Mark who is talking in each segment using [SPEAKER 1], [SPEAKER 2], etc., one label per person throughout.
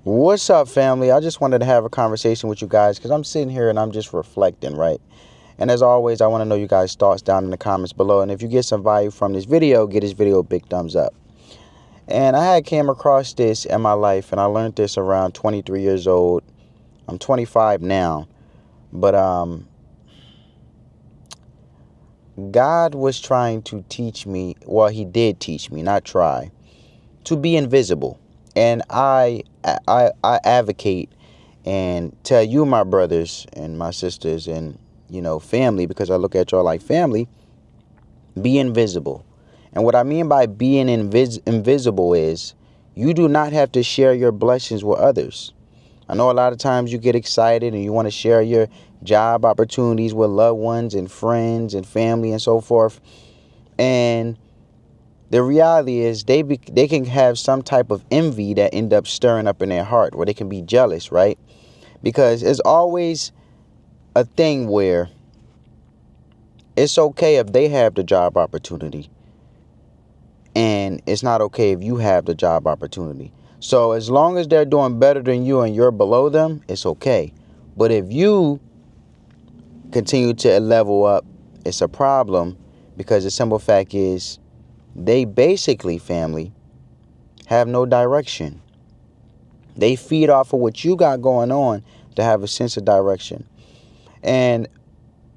[SPEAKER 1] What's up, family? I just wanted to have a conversation with you guys because I'm sitting here and I'm just reflecting, right? And as always, I want to know you guys' thoughts down in the comments below. And if you get some value from this video, give this video a big thumbs up. And I had came across this in my life, and I learned this around 23 years old. I'm 25 now, but God was trying to teach me. Well, He did teach me, not try, to be invisible. And I advocate and tell you, my brothers and my sisters and, family, because I look at y'all like family, be invisible. And what I mean by being invisible is you do not have to share your blessings with others. I know a lot of times you get excited and you want to share your job opportunities with loved ones and friends and family and so forth. And the reality is they can have some type of envy that end up stirring up in their heart, where they can be jealous, right? Because it's always a thing where it's okay if they have the job opportunity, and it's not okay if you have the job opportunity. So as long as they're doing better than you and you're below them, it's okay. But if you continue to level up, it's a problem, because the simple fact is they basically, family, have no direction. They feed off of what you got going on to have a sense of direction. And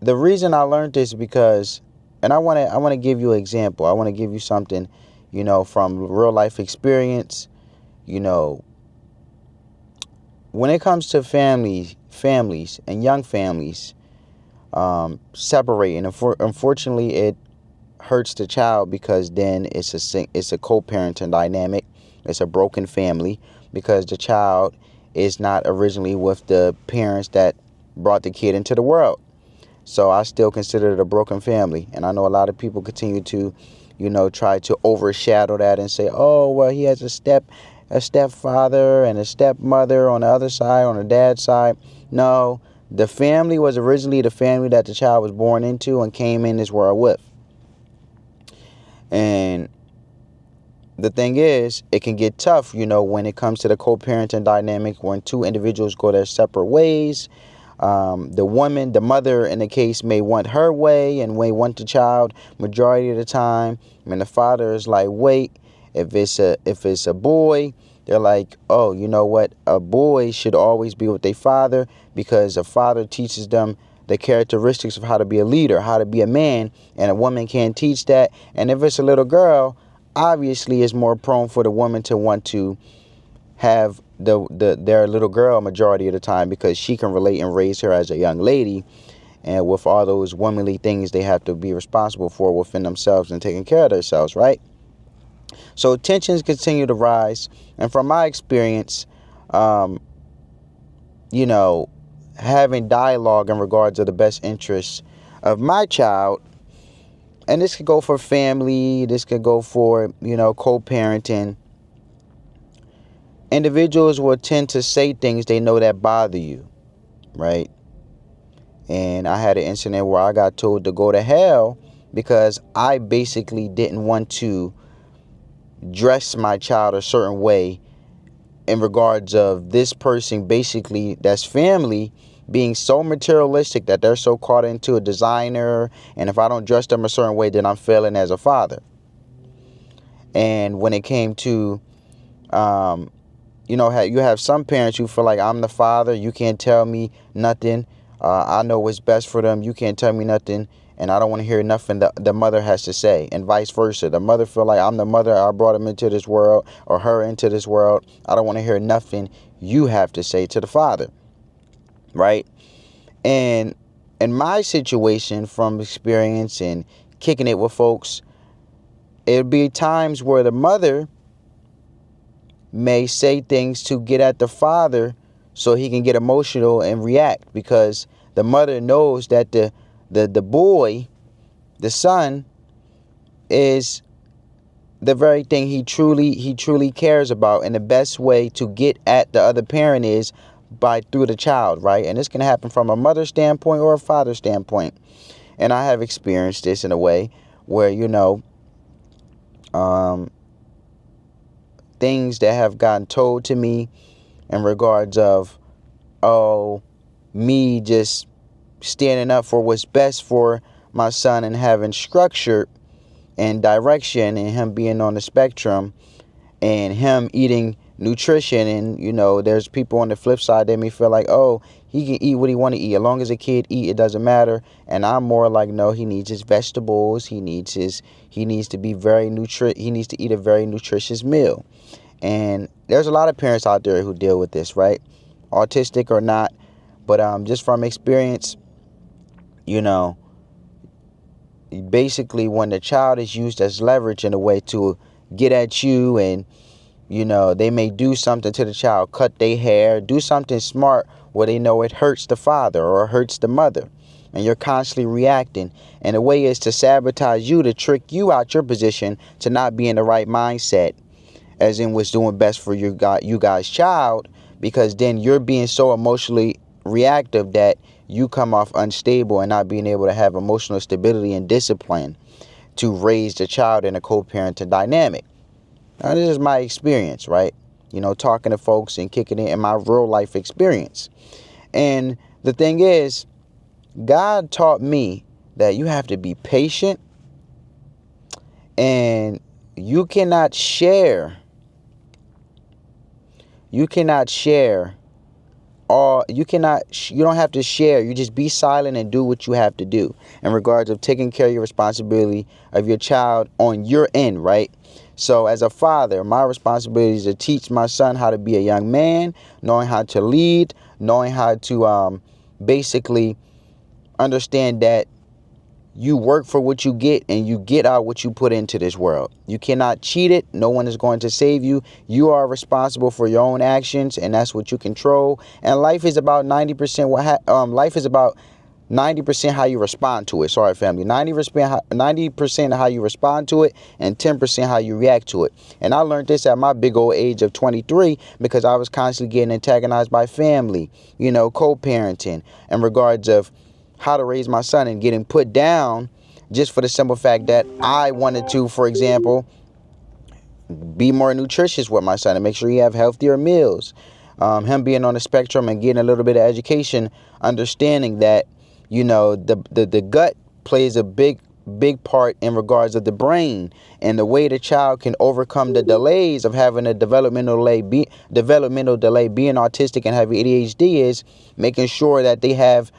[SPEAKER 1] the reason I learned this is because, and I want to give you an example. I want to give you something, from real life experience. When it comes to families and young families separating, unfortunately, it hurts the child, because then it's a co-parenting dynamic. It's a broken family because the child is not originally with the parents that brought the kid into the world. So I still consider it a broken family. And I know a lot of people continue to, try to overshadow that and say, oh, well, he has a stepfather and a stepmother on the other side, on the dad's side. No, the family was originally the family that the child was born into and came in this world with. And the thing is, it can get tough, when it comes to the co-parenting dynamic, when two individuals go their separate ways. The woman, the mother in the case, may want her way and may want the child majority of the time. And the father is like, wait, if it's a boy, they're like, oh, you know what? A boy should always be with their father, because a father teaches them the characteristics of how to be a leader, how to be a man, and a woman can't teach that. And if it's a little girl, obviously it's more prone for the woman to want to have their little girl majority of the time, because she can relate and raise her as a young lady, and with all those womanly things they have to be responsible for within themselves and taking care of themselves, right? So tensions continue to rise, and from my experience, having dialogue in regards to the best interests of my child, and this could go for family, this could go for, co-parenting. Individuals will tend to say things they know that bother you, right? And I had an incident where I got told to go to hell because I basically didn't want to dress my child a certain way, in regards of this person, basically, that's family, being so materialistic that they're so caught into a designer, and if I don't dress them a certain way, then I'm failing as a father. And when it came to you have some parents who feel like, I'm the father, you can't tell me nothing, I know what's best for them, you can't tell me nothing, and I don't want to hear nothing the mother has to say, and vice versa. The mother feel like, I'm the mother, I brought him into this world, or her into this world, I don't want to hear nothing you have to say to the father, right? And in my situation, from experience and kicking it with folks, it'd be times where the mother may say things to get at the father so he can get emotional and react, because the mother knows that the boy, the son, is the very thing he truly cares about, and the best way to get at the other parent is through the child, right? And this can happen from a mother standpoint or a father standpoint. And I have experienced this in a way where, things that have gotten told to me in regards of, oh, me just standing up for what's best for my son and having structure and direction, and him being on the spectrum, and him eating nutrition. And there's people on the flip side that may feel like, oh, he can eat what he want to eat as long as a kid eat, it doesn't matter. And I'm more like, no, he needs his vegetables, he needs to be he needs to eat a very nutritious meal. And there's a lot of parents out there who deal with this, right, autistic or not. But just from experience, basically when the child is used as leverage in a way to get at you, and they may do something to the child, cut their hair, do something smart where they know it hurts the father or hurts the mother, and you're constantly reacting. And the way is to sabotage you, to trick you out your position, to not be in the right mindset, as in what's doing best for you guys' child, because then you're being so emotionally reactive that you come off unstable and not being able to have emotional stability and discipline to raise the child in a co-parenting dynamic. Now, this is my experience, right? Talking to folks and kicking it in my real life experience. And the thing is, God taught me that you have to be patient, and you cannot share you don't have to share. You just be silent and do what you have to do in regards of taking care of your responsibility of your child on your end, right? So as a father, my responsibility is to teach my son how to be a young man, knowing how to lead, knowing how to basically understand that you work for what you get, and you get out what you put into this world. You cannot cheat it. No one is going to save you. You are responsible for your own actions, and that's what you control. And life is about 90% life is about 90% how you respond to it. Sorry, family. 90% how you respond to it, and 10% how you react to it. And I learned this at my big old age of 23, because I was constantly getting antagonized by family, co-parenting, in regards of how to raise my son, and getting put down just for the simple fact that I wanted to, for example, be more nutritious with my son and make sure he have healthier meals. Him being on the spectrum and getting a little bit of education, understanding that, the gut plays a big part in regards of the brain, and the way the child can overcome the delays of having a developmental delay, being autistic and having ADHD, is making sure that they have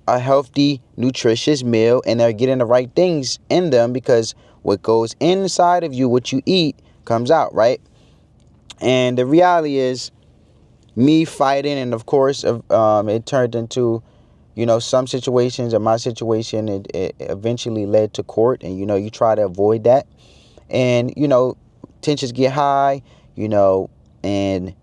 [SPEAKER 1] a healthy, nutritious meal, and they're getting the right things in them, because what goes inside of you, what you eat, comes out, right? And the reality is, me fighting, and of course, it turned into, some situations. In my situation, it eventually led to court, and you try to avoid that, and tensions get high, and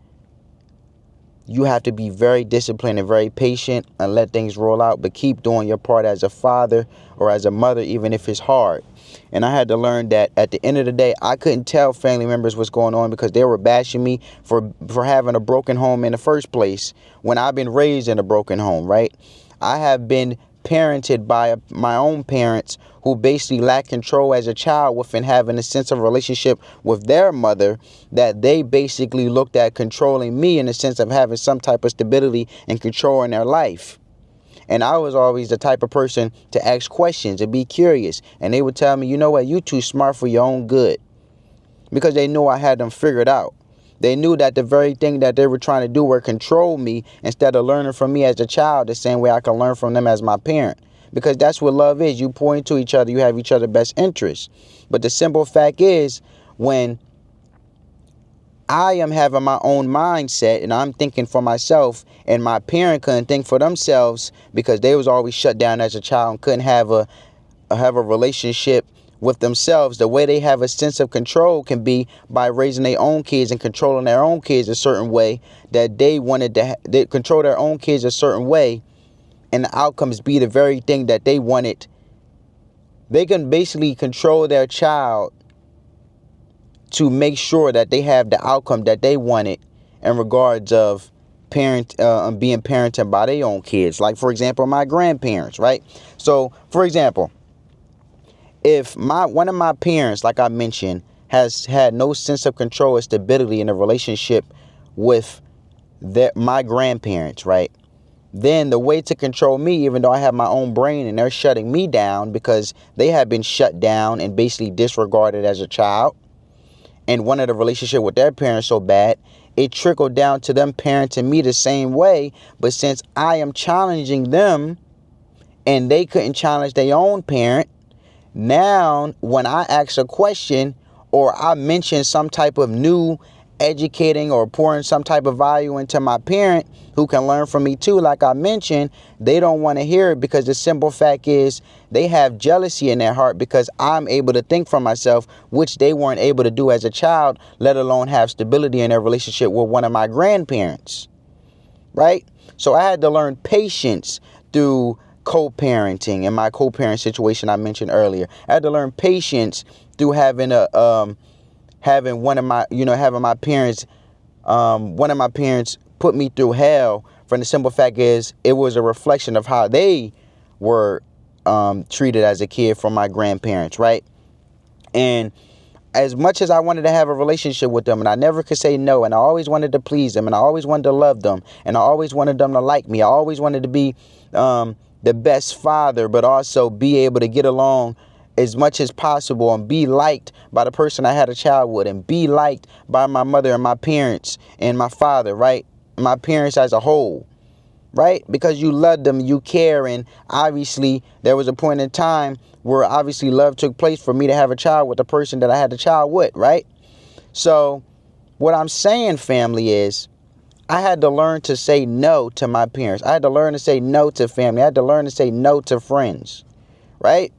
[SPEAKER 1] you have to be very disciplined and very patient and let things roll out, but keep doing your part as a father or as a mother, even if it's hard. And I had to learn that at the end of the day, I couldn't tell family members what's going on, because they were bashing me for having a broken home in the first place, when I've been raised in a broken home, right? I have been parented by my own parents, who basically lack control as a child within having a sense of relationship with their mother, that they basically looked at controlling me in the sense of having some type of stability and control in their life. And I was always the type of person to ask questions and be curious, and they would tell me, you know what, you too smart for your own good, because they knew I had them figured out. They knew that the very thing that they were trying to do were control me, instead of learning from me as a child the same way I can learn from them as my parent. Because that's what love is. You pour into each other. You have each other's best interests. But the simple fact is, when I am having my own mindset and I'm thinking for myself, and my parent couldn't think for themselves because they was always shut down as a child and couldn't have a relationship with themselves, the way they have a sense of control can be by raising their own kids and controlling their own kids a certain way, that they wanted to they control their own kids a certain way, and the outcomes be the very thing that they wanted. They can basically control their child to make sure that they have the outcome that they wanted in regards of being parented by their own kids. Like, for example, my grandparents, right? So, for example, if one of my parents, like I mentioned, has had no sense of control or stability in a relationship with my grandparents, right? Then the way to control me, even though I have my own brain and they're shutting me down because they have been shut down and basically disregarded as a child, and wanted a relationship with their parents so bad, it trickled down to them parenting me the same way. But since I am challenging them and they couldn't challenge their own parent, now when I ask a question or I mention some type of new educating or pouring some type of value into my parent who can learn from me too, like I mentioned, they don't want to hear it because the simple fact is they have jealousy in their heart because I'm able to think for myself, which they weren't able to do as a child, let alone have stability in their relationship with one of my grandparents, right? So I had to learn patience through co-parenting in my co-parent situation I mentioned earlier. I had to learn patience through having having one of my, having my parents, one of my parents put me through hell. For the simple fact is, it was a reflection of how they were treated as a kid from my grandparents, right? And as much as I wanted to have a relationship with them, and I never could say no, and I always wanted to please them, and I always wanted to love them, and I always wanted them to like me. I always wanted to be the best father, but also be able to get along as much as possible and be liked by the person I had a child with, and be liked by my mother and my parents and my father, right? My parents as a whole, right? Because you love them, you care, and obviously there was a point in time where obviously love took place for me to have a child with the person that I had the child with, right? So what I'm saying, family, is I had to learn to say no to my parents. I had to learn to say no to family. I had to learn to say no to friends, right?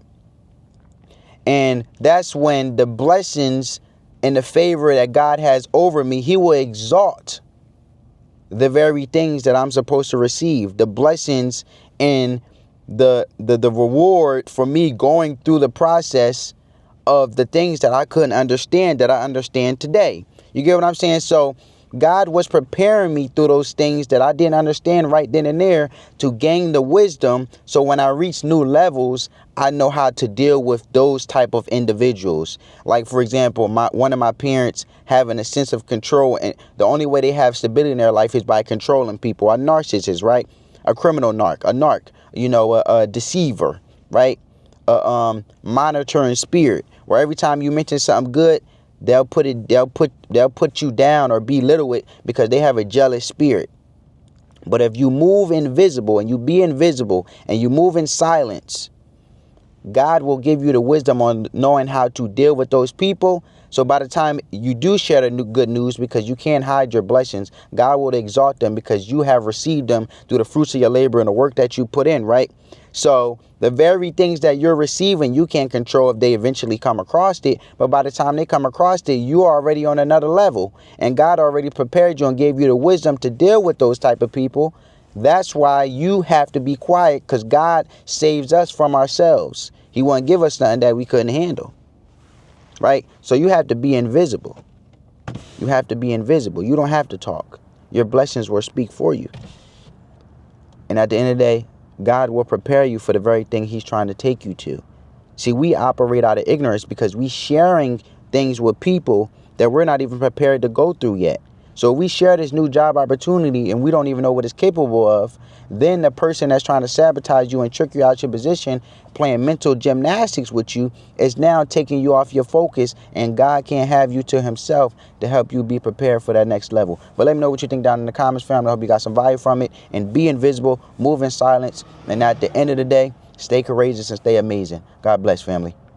[SPEAKER 1] And that's when the blessings and the favor that God has over me, he will exalt the very things that I'm supposed to receive. The blessings and the reward for me going through the process of the things that I couldn't understand that I understand today. You get what I'm saying? So God was preparing me through those things that I didn't understand right then and there to gain the wisdom. So when I reach new levels, I know how to deal with those type of individuals. Like, for example, one of my parents having a sense of control, and the only way they have stability in their life is by controlling people. A narcissist, right? A criminal narc, a deceiver, right? A monitoring spirit, where every time you mention something good, they'll put you down or belittle it because they have a jealous spirit. But if you move invisible and you be invisible and you move in silence, God will give you the wisdom on knowing how to deal with those people. So by the time you do share the good news, because you can't hide your blessings, God will exalt them because you have received them through the fruits of your labor and the work that you put in, right? So the very things that you're receiving, you can't control if they eventually come across it. But by the time they come across it, you are already on another level. And God already prepared you and gave you the wisdom to deal with those type of people. That's why you have to be quiet, because God saves us from ourselves. He won't give us nothing that we couldn't handle, right? So you have to be invisible. You have to be invisible. You don't have to talk. Your blessings will speak for you. And at the end of the day, God will prepare you for the very thing he's trying to take you to. See, we operate out of ignorance because we sharing things with people that we're not even prepared to go through yet. So if we share this new job opportunity and we don't even know what it's capable of, then the person that's trying to sabotage you and trick you out your position, playing mental gymnastics with you, is now taking you off your focus, and God can't have you to himself to help you be prepared for that next level. But let me know what you think down in the comments, family. I hope you got some value from it. And be invisible, move in silence, and at the end of the day, stay courageous and stay amazing. God bless, family.